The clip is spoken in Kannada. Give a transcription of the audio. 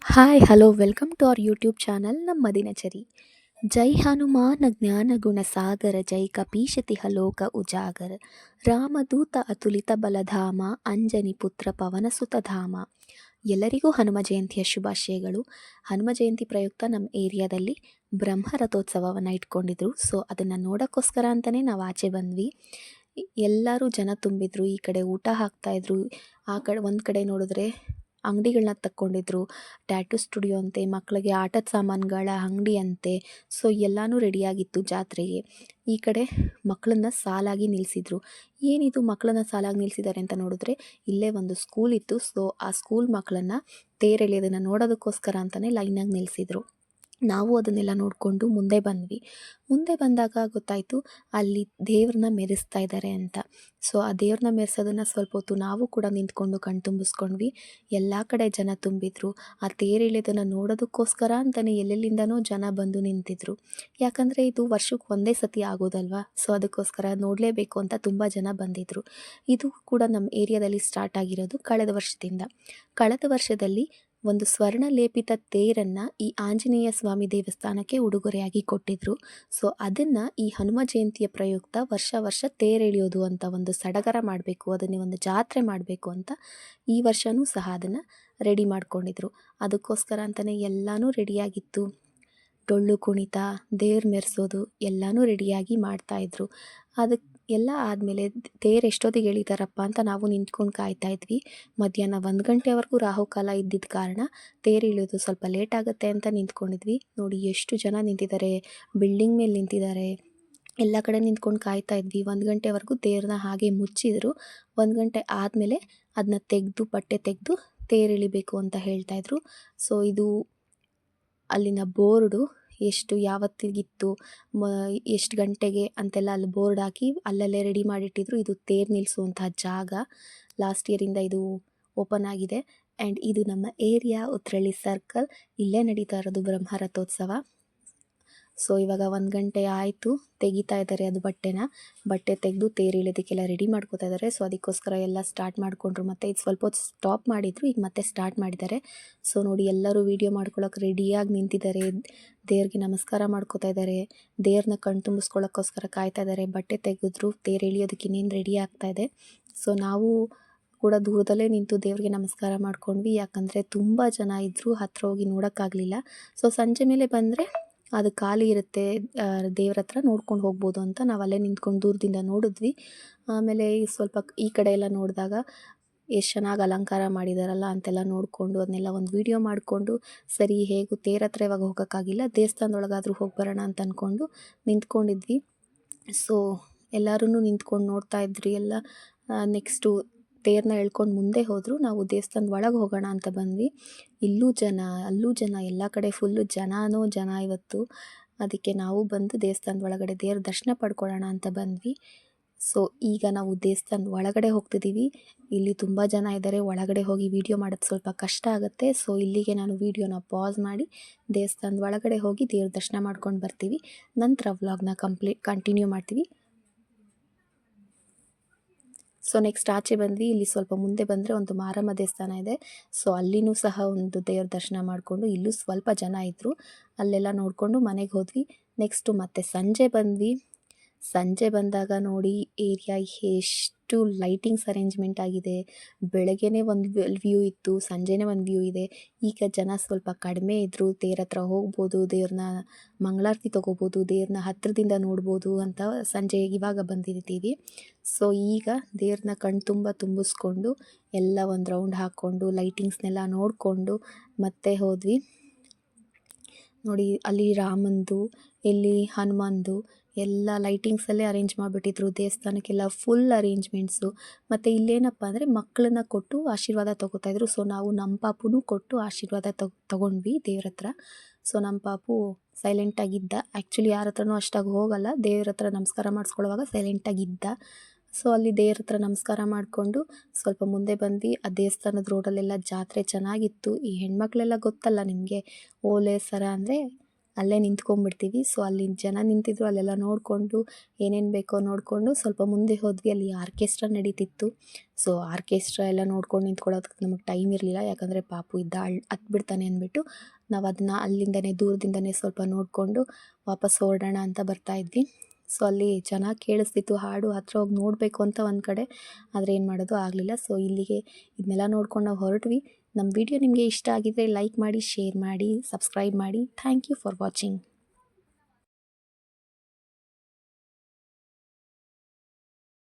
Hi hello welcome to our YouTube channel ನಮ್ಮ ದಿನಚರಿ. ಜೈ ಹನುಮಾನ ಜ್ಞಾನ ಗುಣ ಸಾಗರ ಜೈ ಕಪೀಶತಿ ಹಲೋಕ ಉಜಾಗರ ರಾಮದೂತ ಅತುಲಿತ ಬಲಧಾಮ ಅಂಜನಿ ಪುತ್ರ ಪವನಸುತ ಧಾಮ. ಎಲ್ಲರಿಗೂ ಹನುಮ ಜಯಂತಿಯ ಶುಭಾಶಯಗಳು. ಹನುಮ ಜಯಂತಿ ಪ್ರಯುಕ್ತ ನಮ್ಮ ಏರಿಯಾದಲ್ಲಿ ಬ್ರಹ್ಮ ರಥೋತ್ಸವವನ್ನು ಇಟ್ಕೊಂಡಿದ್ರು. ಸೊ ಅದನ್ನು ನೋಡೋಕ್ಕೋಸ್ಕರ ಅಂತಲೇ ನಾವು ಆಚೆ ಬಂದ್ವಿ. ಎಲ್ಲರೂ ಜನ ತುಂಬಿದ್ರು. ಈ ಕಡೆ ಊಟ ಹಾಕ್ತಾಯಿದ್ರು, ಆ ಕಡೆ ಒಂದು ಕಡೆ ನೋಡಿದ್ರೆ ಅಂಗಡಿಗಳನ್ನ ತಕ್ಕೊಂಡಿದ್ರು. ಟ್ಯಾಟೂ ಸ್ಟುಡಿಯೋ ಅಂತೆ, ಮಕ್ಕಳಿಗೆ ಆಟದ ಸಾಮಾನುಗಳ ಅಂಗಡಿ ಅಂತೆ. ಸೊ ಎಲ್ಲನೂ ರೆಡಿಯಾಗಿತ್ತು ಜಾತ್ರೆಗೆ. ಈ ಕಡೆ ಮಕ್ಕಳನ್ನ ಸಾಲಾಗಿ ನಿಲ್ಲಿಸಿದ್ರು. ಏನಿದು ಮಕ್ಕಳನ್ನ ಸಾಲಾಗಿ ನಿಲ್ಲಿಸಿದ್ದಾರೆ ಅಂತ ನೋಡಿದ್ರೆ, ಇಲ್ಲೇ ಒಂದು ಸ್ಕೂಲ್ ಇತ್ತು. ಸೊ ಆ ಸ್ಕೂಲ್ ಮಕ್ಕಳನ್ನು ತೇರು ಎಳೆಯೋದನ್ನು ನೋಡೋದಕ್ಕೋಸ್ಕರ ಅಂತಲೇ ಲೈನಾಗಿ ನಿಲ್ಲಿಸಿದ್ರು. ನಾವು ಅದನ್ನೆಲ್ಲ ನೋಡಿಕೊಂಡು ಮುಂದೆ ಬಂದ್ವಿ. ಮುಂದೆ ಬಂದಾಗ ಗೊತ್ತಾಯಿತು ಅಲ್ಲಿ ದೇವ್ರನ್ನ ಮೆರೆಸ್ತಾ ಇದ್ದಾರೆ ಅಂತ. ಸೊ ಆ ದೇವ್ರನ್ನ ಮೆರೆಸೋದನ್ನು ಸ್ವಲ್ಪ ಹೊತ್ತು ನಾವು ಕೂಡ ನಿಂತ್ಕೊಂಡು ಕಣ್ತುಂಬಿಸ್ಕೊಂಡ್ವಿ. ಎಲ್ಲ ಕಡೆ ಜನ ತುಂಬಿದ್ರು. ಆ ತೇರು ಎಳೆಯೋದನ್ನು ನೋಡೋದಕ್ಕೋಸ್ಕರ ಅಂತಲೇ ಎಲ್ಲೆಲ್ಲಿಂದನೋ ಜನ ಬಂದು ನಿಂತಿದ್ರು. ಯಾಕಂದರೆ ಇದು ವರ್ಷಕ್ಕೆ ಒಂದೇ ಸತಿ ಆಗೋದಲ್ವಾ. ಸೊ ಅದಕ್ಕೋಸ್ಕರ ನೋಡಲೇಬೇಕು ಅಂತ ತುಂಬ ಜನ ಬಂದಿದ್ದರು. ಇದು ಕೂಡ ನಮ್ಮ ಏರಿಯಾದಲ್ಲಿ ಸ್ಟಾರ್ಟ್ ಆಗಿರೋದು ಕಳೆದ ವರ್ಷದಿಂದ. ಕಳೆದ ವರ್ಷದಲ್ಲಿ ಒಂದು ಸ್ವರ್ಣ ಲೇಪಿತ ತೇರನ್ನು ಈ ಆಂಜನೇಯ ಸ್ವಾಮಿ ದೇವಸ್ಥಾನಕ್ಕೆ ಉಡುಗೊರೆಯಾಗಿ ಕೊಟ್ಟಿದ್ದರು. ಸೊ ಅದನ್ನು ಈ ಹನುಮ ಜಯಂತಿಯ ಪ್ರಯುಕ್ತ ವರ್ಷ ವರ್ಷ ತೇರೆಳೆಯೋದು ಅಂತ ಒಂದು ಸಡಗರ ಮಾಡಬೇಕು, ಅದನ್ನೇ ಒಂದು ಜಾತ್ರೆ ಮಾಡಬೇಕು ಅಂತ ಈ ವರ್ಷವೂ ಸಹ ಅದನ್ನು ರೆಡಿ ಮಾಡ್ಕೊಂಡಿದ್ರು. ಅದಕ್ಕೋಸ್ಕರ ಅಂತಲೇ ಎಲ್ಲನೂ ರೆಡಿಯಾಗಿತ್ತು. ಡೊಳ್ಳು ಕುಣಿತ, ದೇವ್ರು ಮೆರೆಸೋದು ಎಲ್ಲನೂ ರೆಡಿಯಾಗಿ ಮಾಡ್ತಾಯಿದ್ರು. ಅದಕ್ಕೆ ಎಲ್ಲ ಆದಮೇಲೆ ತೇರು ಎಷ್ಟೊತ್ತಿಗೆ ಎಳಿತಾರಪ್ಪ ಅಂತ ನಾವು ನಿಂತ್ಕೊಂಡು ಕಾಯ್ತಾ ಇದ್ವಿ. ಮಧ್ಯಾಹ್ನ 1 ಗಂಟೆವರೆಗೂ ರಾಹುಕಾಲ ಇದ್ದಿದ್ದ ಕಾರಣ ತೇರು ಇಳಿಯೋದು ಸ್ವಲ್ಪ ಲೇಟ್ ಆಗುತ್ತೆ ಅಂತ ನಿಂತ್ಕೊಂಡಿದ್ವಿ. ನೋಡಿ ಎಷ್ಟು ಜನ ನಿಂತಿದ್ದಾರೆ, ಬಿಲ್ಡಿಂಗ್ ಮೇಲೆ ನಿಂತಿದ್ದಾರೆ. ಎಲ್ಲ ಕಡೆ ನಿಂತ್ಕೊಂಡು ಕಾಯ್ತಾ ಇದ್ವಿ. 1 ಗಂಟೆವರೆಗೂ ತೇರನ್ನ ಹಾಗೆ ಮುಚ್ಚಿದ್ರು. 1 ಗಂಟೆ ಆದಮೇಲೆ ಅದನ್ನ ತೆಗೆದು ಬಟ್ಟೆ ತೆಗೆದು ತೇರು ಎಳಿಬೇಕು ಅಂತ ಹೇಳ್ತಾಯಿದ್ರು. ಸೊ ಇದು ಅಲ್ಲಿನ ಬೋರ್ಡು ಎಷ್ಟು ಯಾವತ್ತಿಗಿತ್ತು, ಎಷ್ಟು ಗಂಟೆಗೆ ಅಂತೆಲ್ಲ ಅಲ್ಲಿ ಬೋರ್ಡ್ ಹಾಕಿ ಅಲ್ಲಲ್ಲೇ ರೆಡಿ ಮಾಡಿಟ್ಟಿದ್ರು. ಇದು ತೇರು ನಿಲ್ಲಿಸುವಂತಹ ಜಾಗ. ಲಾಸ್ಟ್ ಇಯರಿಂದ ಇದು ಓಪನ್ ಆಗಿದೆ. ಆ್ಯಂಡ್ ಇದು ನಮ್ಮ ಏರಿಯಾ ಉತ್ರಳ್ಳಿ ಸರ್ಕಲ್. ಇಲ್ಲೇ ನಡೀತಾ ಇರೋದು ಬ್ರಹ್ಮ ರಥೋತ್ಸವ. ಸೊ ಇವಾಗ 1 ಗಂಟೆ ಆಯಿತು, ತೆಗಿತಾ ಇದ್ದಾರೆ ಅದು ಬಟ್ಟೆ ತೆಗೆದು ತೇರು ಎಳೆಯೋದಕ್ಕೆಲ್ಲ ರೆಡಿ ಮಾಡ್ಕೋತಾ ಇದ್ದಾರೆ. ಸೊ ಅದಕ್ಕೋಸ್ಕರ ಎಲ್ಲ ಸ್ಟಾರ್ಟ್ ಮಾಡಿಕೊಂಡ್ರು. ಮತ್ತು ಇದು ಸ್ವಲ್ಪ ಹೊತ್ತು ಸ್ಟಾಪ್ ಮಾಡಿದರು, ಈಗ ಮತ್ತೆ ಸ್ಟಾರ್ಟ್ ಮಾಡಿದ್ದಾರೆ. ಸೊ ನೋಡಿ ಎಲ್ಲರೂ ವೀಡಿಯೋ ಮಾಡ್ಕೊಳ್ಳೋಕೆ ರೆಡಿಯಾಗಿ ನಿಂತಿದ್ದಾರೆ. ದೇವ್ರಿಗೆ ನಮಸ್ಕಾರ ಮಾಡ್ಕೋತಾ ಇದ್ದಾರೆ. ದೇವ್ರನ್ನ ಕಣ್ತುಂಬಿಸ್ಕೊಳ್ಳೋಕ್ಕೋಸ್ಕರ ಕಾಯ್ತಾ ಇದ್ದಾರೆ. ಬಟ್ಟೆ ತೆಗೆದ್ರು, ತೇರು ಎಳೆಯೋದಕ್ಕೆ ಇನ್ನೇನು ರೆಡಿ ಆಗ್ತಾ ಇದೆ. ಸೊ ನಾವು ಕೂಡ ದೂರದಲ್ಲೇ ನಿಂತು ದೇವ್ರಿಗೆ ನಮಸ್ಕಾರ ಮಾಡ್ಕೊಂಡ್ವಿ. ಯಾಕಂದರೆ ತುಂಬ ಜನ ಇದ್ದರು, ಹತ್ತಿರ ಹೋಗಿ ನೋಡೋಕ್ಕಾಗಲಿಲ್ಲ. ಸೊ ಸಂಜೆ ಮೇಲೆ ಬಂದರೆ ಅದು ಖಾಲಿ ಇರುತ್ತೆ, ದೇವ್ರ ಹತ್ರ ನೋಡ್ಕೊಂಡು ಹೋಗ್ಬೋದು ಅಂತ ನಾವು ಅಲ್ಲೇ ನಿಂತ್ಕೊಂಡು ದೂರದಿಂದ ನೋಡಿದ್ವಿ. ಆಮೇಲೆ ಸ್ವಲ್ಪ ಈ ಕಡೆ ಎಲ್ಲ ನೋಡಿದಾಗ ಎಷ್ಟು ಚೆನ್ನಾಗಿ ಅಲಂಕಾರ ಮಾಡಿದಾರಲ್ಲ ಅಂತೆಲ್ಲ ನೋಡಿಕೊಂಡು ಅದನ್ನೆಲ್ಲ ಒಂದು ವೀಡಿಯೋ ಮಾಡಿಕೊಂಡು, ಸರಿ ಹೇಗೂ ತೇರ ಹತ್ರ ಇವಾಗ ಹೋಗೋಕ್ಕಾಗಿಲ್ಲ, ದೇವಸ್ಥಾನದೊಳಗಾದರೂ ಹೋಗಿ ಬರೋಣ ಅಂತ ಅಂದ್ಕೊಂಡು ನಿಂತ್ಕೊಂಡಿದ್ವಿ. ಸೊ ಎಲ್ಲರೂ ನಿಂತ್ಕೊಂಡು ನೋಡ್ತಾ ಇದ್ರಿ ಎಲ್ಲ. ನೆಕ್ಸ್ಟು ತೇರನ್ನ ಎಳ್ಕೊಂಡು ಮುಂದೆ ಹೋದರು. ನಾವು ದೇವಸ್ಥಾನದ ಒಳಗೆ ಹೋಗೋಣ ಅಂತ ಬಂದ್ವಿ. ಇಲ್ಲೂ ಜನ, ಅಲ್ಲೂ ಜನ, ಎಲ್ಲ ಕಡೆ ಫುಲ್ಲು ಜನ ಇವತ್ತು. ಅದಕ್ಕೆ ನಾವು ಬಂದು ದೇವಸ್ಥಾನದ ಒಳಗಡೆ ದೇವ್ರ ದರ್ಶನ ಪಡ್ಕೊಳ್ಳೋಣ ಅಂತ ಬಂದ್ವಿ. ಸೊ ಈಗ ನಾವು ದೇವಸ್ಥಾನದ ಒಳಗಡೆ ಹೋಗ್ತಿದ್ದೀವಿ. ಇಲ್ಲಿ ತುಂಬ ಜನ ಇದ್ದಾರೆ, ಒಳಗಡೆ ಹೋಗಿ ವೀಡಿಯೋ ಮಾಡೋದು ಸ್ವಲ್ಪ ಕಷ್ಟ ಆಗುತ್ತೆ. ಸೊ ಇಲ್ಲಿಗೆ ನಾನು ವೀಡಿಯೋನ ಪಾಸ್ ಮಾಡಿ ದೇವಸ್ಥಾನದ ಒಳಗಡೆ ಹೋಗಿ ದೇವ್ರ ದರ್ಶನ ಮಾಡ್ಕೊಂಡು ಬರ್ತೀವಿ. ನಂತರ ವ್ಲಾಗ್ನ ಕಂಟಿನ್ಯೂ ಮಾಡ್ತೀವಿ. ಸೊ ನೆಕ್ಸ್ಟ್ ಆಚೆ ಬಂದ್ವಿ. ಇಲ್ಲಿ ಸ್ವಲ್ಪ ಮುಂದೆ ಬಂದರೆ ಒಂದು ಮಾರಮ್ಮ ದೇವಸ್ಥಾನ ಇದೆ. ಸೊ ಅಲ್ಲಿನೂ ಸಹ ಒಂದು ದೇವ್ರ ದರ್ಶನ ಮಾಡಿಕೊಂಡು, ಇಲ್ಲೂ ಸ್ವಲ್ಪ ಜನ ಇದ್ದರು, ಅಲ್ಲೆಲ್ಲ ನೋಡಿಕೊಂಡು ಮನೆಗೆ ಹೋದ್ವಿ. ನೆಕ್ಸ್ಟು ಮತ್ತೆ ಸಂಜೆ ಬಂದಾಗ ನೋಡಿ ಏರಿಯಾ ಎಷ್ಟು ಲೈಟಿಂಗ್ಸ್ ಅರೇಂಜ್ಮೆಂಟ್ ಆಗಿದೆ. ಬೆಳಗ್ಗೆನೇ ಒಂದು ವ್ಯೂ ಇತ್ತು, ಸಂಜೆನೇ ಒಂದು ವ್ಯೂ ಇದೆ. ಈಗ ಜನ ಸ್ವಲ್ಪ ಕಡಿಮೆ ಇದ್ದರು. ತೇರ ಹತ್ರ ಹೋಗ್ಬೋದು, ದೇವ್ರನ್ನ ಮಂಗಳಾರತಿ ತೊಗೋಬೋದು, ದೇವ್ರನ್ನ ಹತ್ತಿರದಿಂದ ನೋಡ್ಬೋದು ಅಂತ ಸಂಜೆ ಇವಾಗ ಬಂದಿದ್ದೀವಿ. ಸೊ ಈಗ ದೇವ್ರನ್ನ ತುಂಬಿಸ್ಕೊಂಡು ಎಲ್ಲ ಒಂದು ರೌಂಡ್ ಹಾಕ್ಕೊಂಡು ಲೈಟಿಂಗ್ಸ್ನೆಲ್ಲ ನೋಡಿಕೊಂಡು ಮತ್ತೆ ಹೋದ್ವಿ. ನೋಡಿ ಅಲ್ಲಿ ರಾಮಂದು, ಇಲ್ಲಿ ಹನುಮಾನ್ದು ಎಲ್ಲ ಲೈಟಿಂಗ್ಸಲ್ಲೇ ಅರೇಂಜ್ ಮಾಡಿಬಿಟ್ಟಿದ್ರು. ದೇವಸ್ಥಾನಕ್ಕೆಲ್ಲ ಫುಲ್ ಅರೇಂಜ್ಮೆಂಟ್ಸು. ಮತ್ತು ಇಲ್ಲೇನಪ್ಪ ಅಂದರೆ ಮಕ್ಕಳನ್ನ ಕೊಟ್ಟು ಆಶೀರ್ವಾದ ತೊಗೋತಾಯಿದ್ರು. ಸೊ ನಾವು ನಮ್ಮ ಪಾಪುನೂ ಕೊಟ್ಟು ಆಶೀರ್ವಾದ ತೊಗೊಂಡ್ವಿ ದೇವ್ರ ಹತ್ರ. ಸೊ ನಮ್ಮ ಪಾಪು ಸೈಲೆಂಟಾಗಿದ್ದ. ಆ್ಯಕ್ಚುಲಿ ಯಾರ ಹತ್ರನೂ ಅಷ್ಟಾಗಿ ಹೋಗಲ್ಲ, ದೇವ್ರ ಹತ್ರ ನಮಸ್ಕಾರ ಮಾಡಿಸ್ಕೊಳ್ಳುವಾಗ ಸೈಲೆಂಟಾಗಿದ್ದ. ಸೊ ಅಲ್ಲಿ ದೇವ್ರ ಹತ್ರ ನಮಸ್ಕಾರ ಮಾಡಿಕೊಂಡು ಸ್ವಲ್ಪ ಮುಂದೆ ಬಂದ್ವಿ. ಆ ದೇವಸ್ಥಾನದ ರೋಡಲ್ಲೆಲ್ಲ ಜಾತ್ರೆ ಚೆನ್ನಾಗಿತ್ತು. ಈ ಹೆಣ್ಮಕ್ಳೆಲ್ಲ ಗೊತ್ತಲ್ಲ ನಿಮಗೆ, ಓಲೆ ಸರ ಅಂದರೆ ಅಲ್ಲೇ ನಿಂತ್ಕೊಂಡ್ಬಿಡ್ತೀವಿ. ಸೊ ಅಲ್ಲಿ ಜನ ನಿಂತಿದ್ರು, ಅಲ್ಲೆಲ್ಲ ನೋಡಿಕೊಂಡು ಏನೇನು ಬೇಕೋ ನೋಡಿಕೊಂಡು ಸ್ವಲ್ಪ ಮುಂದೆ ಹೋದ್ವಿ. ಅಲ್ಲಿ ಆರ್ಕೆಸ್ಟ್ರಾ ನಡೀತಿತ್ತು. ಸೊ ಆರ್ಕೆಸ್ಟ್ರಾ ಎಲ್ಲ ನೋಡ್ಕೊಂಡು ನಿಂತ್ಕೊಳ್ಳೋದಕ್ಕೆ ನಮಗೆ ಟೈಮ್ ಇರಲಿಲ್ಲ, ಯಾಕಂದರೆ ಪಾಪು ಇದ್ದ ಹತ್ಬಿಡ್ತಾನೆ ಅಂದ್ಬಿಟ್ಟು ನಾವು ಅದನ್ನು ಅಲ್ಲಿಂದನೇ ದೂರದಿಂದನೇ ಸ್ವಲ್ಪ ನೋಡಿಕೊಂಡು ವಾಪಸ್ ಹೊರಡೋಣ ಅಂತ ಬರ್ತಾಯಿದ್ವಿ. ಸೊ ಅಲ್ಲಿ ಚೆನ್ನಾಗಿ ಕೇಳಿಸ್ತಿತ್ತು ಹಾಡು, ಹತ್ರ ಹೋಗಿ ನೋಡಬೇಕು ಅಂತ ಒಂದು ಕಡೆ, ಆದರೆ ಏನು ಮಾಡೋದು ಆಗಲಿಲ್ಲ. ಸೊ ಇಲ್ಲಿಗೆ ಇದನ್ನೆಲ್ಲ ನೋಡ್ಕೊಂಡು ನಾವು ಹೊರಟ್ವಿ. ನಮ್ಮ ವಿಡಿಯೋ ನಿಮಗೆ ಇಷ್ಟ ಆಗಿದ್ದರೆ ಲೈಕ್ ಮಾಡಿ, ಶೇರ್ ಮಾಡಿ, ಸಬ್ಸ್ಕ್ರೈಬ್ ಮಾಡಿ. Thank you for watching.